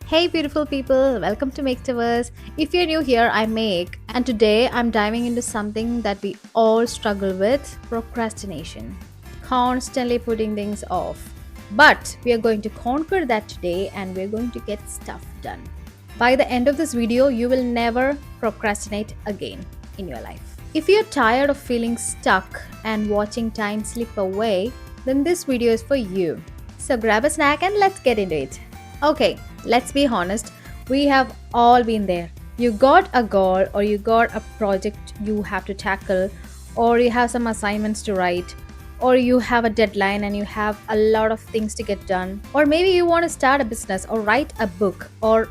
Hey, beautiful people, welcome to Make Towers. If you're new here, I'm Meg, and today I'm diving into something that we all struggle with procrastination. Constantly putting things off. But we are going to conquer that today and we're going to get stuff done. By the end of this video, you will never procrastinate again in your life. If you're tired of feeling stuck and watching time slip away, then this video is for you. So grab a snack and let's get into it. Okay, let's be honest, we have all been there. You got a goal, or you got a project you have to tackle, or you have some assignments to write, or you have a deadline and you have a lot of things to get done, or maybe you want to start a business, or write a book, or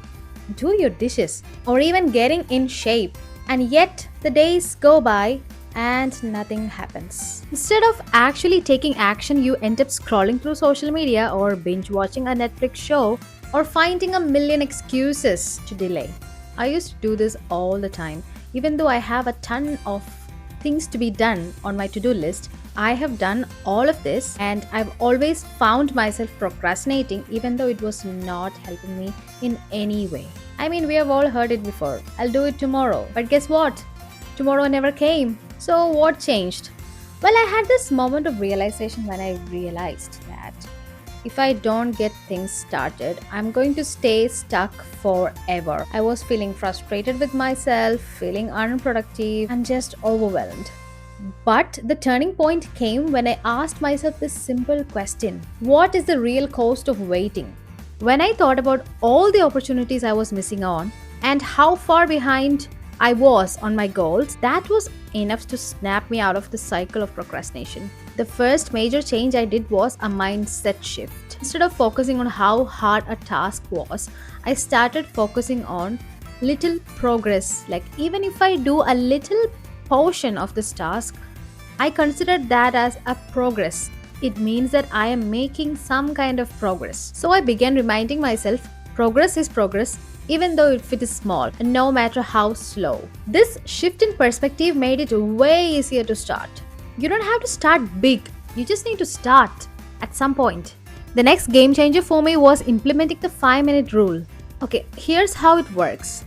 do your dishes, or even getting in shape. And yet, the days go by and nothing happens. Instead of actually taking action, you end up scrolling through social media or binge watching a Netflix show or finding a million excuses to delay. I used to do this all the time. Even though I have a ton of things to be done on my to do list, I have done all of this and I've always found myself procrastinating even though it was not helping me in any way. I mean, we have all heard it before. I'll do it tomorrow. But guess what? Tomorrow never came. So, what changed? Well, I had this moment of realization when I realized that if I don't get things started, I'm going to stay stuck forever. I was feeling frustrated with myself, feeling unproductive, and just overwhelmed. But the turning point came when I asked myself this simple question: what is the real cost of waiting? When I thought about all the opportunities I was missing on and how far behind I was on my goals, that was enough to snap me out of the cycle of procrastination. The first major change I did was a mindset shift. Instead of focusing on how hard a task was, I started focusing on little progress. Like, even if I do a little portion of this task, I considered that as a progress. It means that I am making some kind of progress. So I began reminding myself progress is progress, even though if it is small, and no matter how slow. This shift in perspective made it way easier to start. You don't have to start big, you just need to start at some point. The next game changer for me was implementing the 5-minute rule. Okay, here's how it works.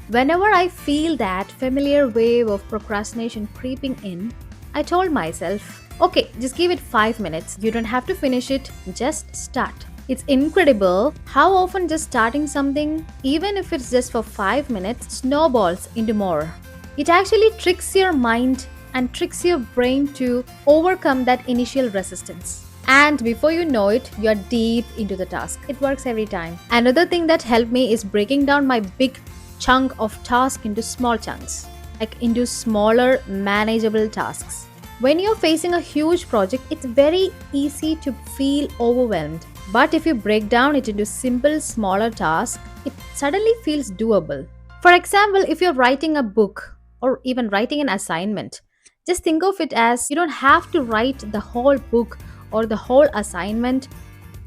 Whenever I feel that familiar wave of procrastination creeping in, I told myself, okay, just give it 5 minutes. You don't have to finish it, just start. It's incredible how often just starting something, even if it's just for 5 minutes, snowballs into more. It actually tricks your mind and tricks your brain to overcome that initial resistance. And before you know it, you're deep into the task. It works every time. Another thing that helped me is breaking down my big chunk of task into small chunks, like into smaller, manageable tasks. When you're facing a huge project, it's very easy to feel overwhelmed. But if you break down it into simple, smaller tasks, it suddenly feels doable. For example, if you're writing a book or even writing an assignment, just think of it as you don't have to write the whole book or the whole assignment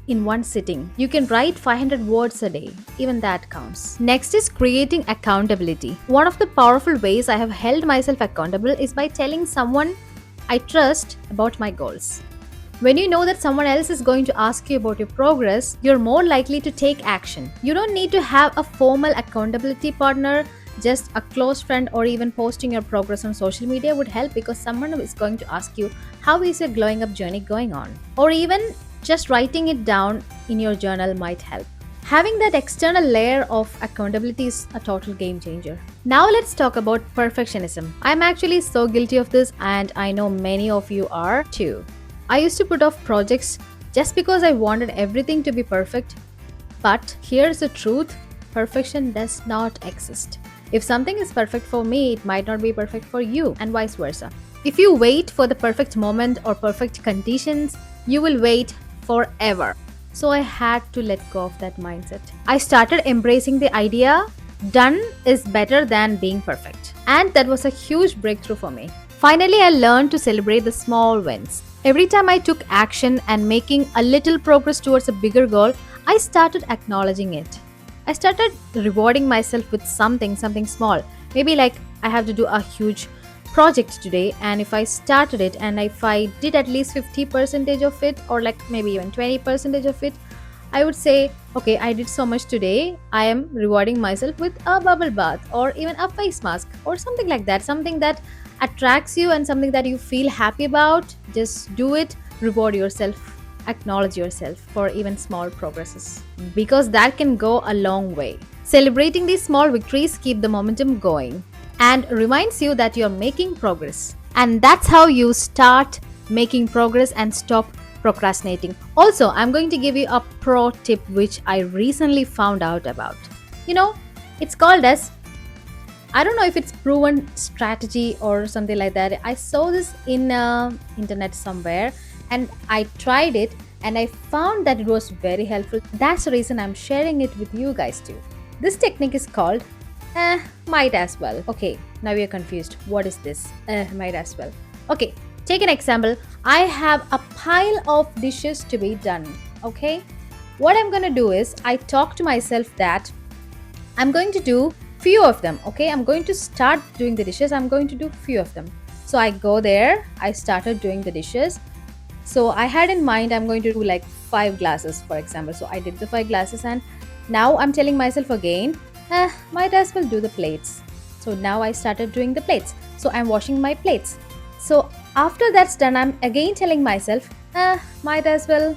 in one sitting. You can write 500 words a day, even that counts. Next is creating accountability. One of the powerful ways I have held myself accountable is by telling someone I trust about my goals. When you know that someone else is going to ask you about your progress, you're more likely to take action. You don't need to have a formal accountability partner. Just a close friend or even posting your progress on social media would help, because someone is going to ask you, how is your glowing up journey going on? Or even just writing it down in your journal might help. Having that external layer of accountability is a total game changer. Now let's talk about perfectionism. I'm actually so guilty of this, and I know many of you are too. I used to put off projects just because I wanted everything to be perfect. But here's the truth: perfection does not exist. If something is perfect for me, it might not be perfect for you, and vice versa. If you wait for the perfect moment or perfect conditions, you will wait forever. So I had to let go of that mindset. I started embracing the idea done is better than being perfect. And that was a huge breakthrough for me. Finally, I learned to celebrate the small wins. Every time I took action and making a little progress towards a bigger goal, I started acknowledging it. I started rewarding myself with something small. Maybe like, I have to do a huge project today, and if I started it and if I did at least 50% of it, or like maybe even 20% of it, I would say, okay, I did so much today. I am rewarding myself with a bubble bath or even a face mask or something like that. Something that attracts you and something that you feel happy about. Just do it, reward yourself, acknowledge yourself for even small progresses because that can go a long way. Celebrating these small victories keep the momentum going and reminds you that you're making progress. And that's how you start making progress and stop procrastinating. Also, I'm going to give you a pro tip which I recently found out about. You know, it's called as, I don't know if it's proven strategy or something like that. I saw this in internet somewhere and I tried it and I found that it was very helpful. That's the reason I'm sharing it with you guys too. This technique is called might as well. Okay, now you're confused. What is this? Might as well. Okay, take an example. I have a pile of dishes to be done. Okay, what I'm gonna do is I talk to myself that I'm going to do few of them. Okay, I'm going to start doing the dishes. I'm going to do few of them. So I go there, I started doing the dishes. So I had in mind I'm going to do like 5 glasses, for example. So I did the 5 glasses and now I'm telling myself again, might as well do the plates. So now I started doing the plates. So I'm washing my plates. So after that's done, I'm again telling myself, might as well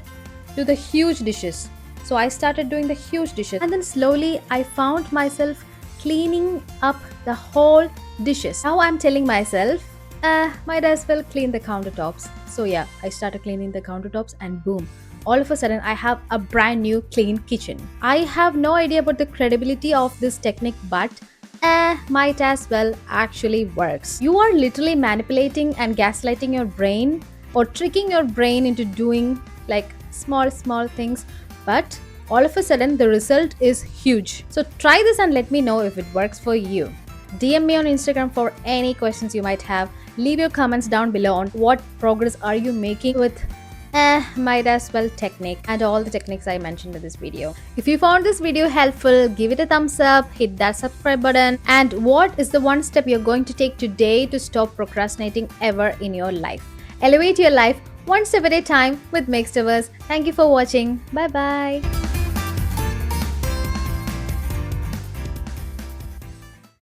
do the huge dishes. So I started doing the huge dishes and then slowly I found myself cleaning up the whole dishes. Now I'm telling myself, might as well clean the countertops. So yeah, I started cleaning the countertops and boom, all of a sudden I have a brand new clean kitchen. I have no idea about the credibility of this technique, but might as well actually works. You are literally manipulating and gaslighting your brain or tricking your brain into doing like small things, but all of a sudden the result is huge. So try this and let me know if it works for you. DM me on Instagram for any questions you might have. Leave your comments down below on what progress are you making with might as well technique and all the techniques I mentioned in this video. If you found this video helpful, give it a thumbs up, hit that subscribe button, and what is the one step you're going to take today to stop procrastinating ever in your life? Elevate your life one step at a time with Makes. Thank you for watching. Bye bye.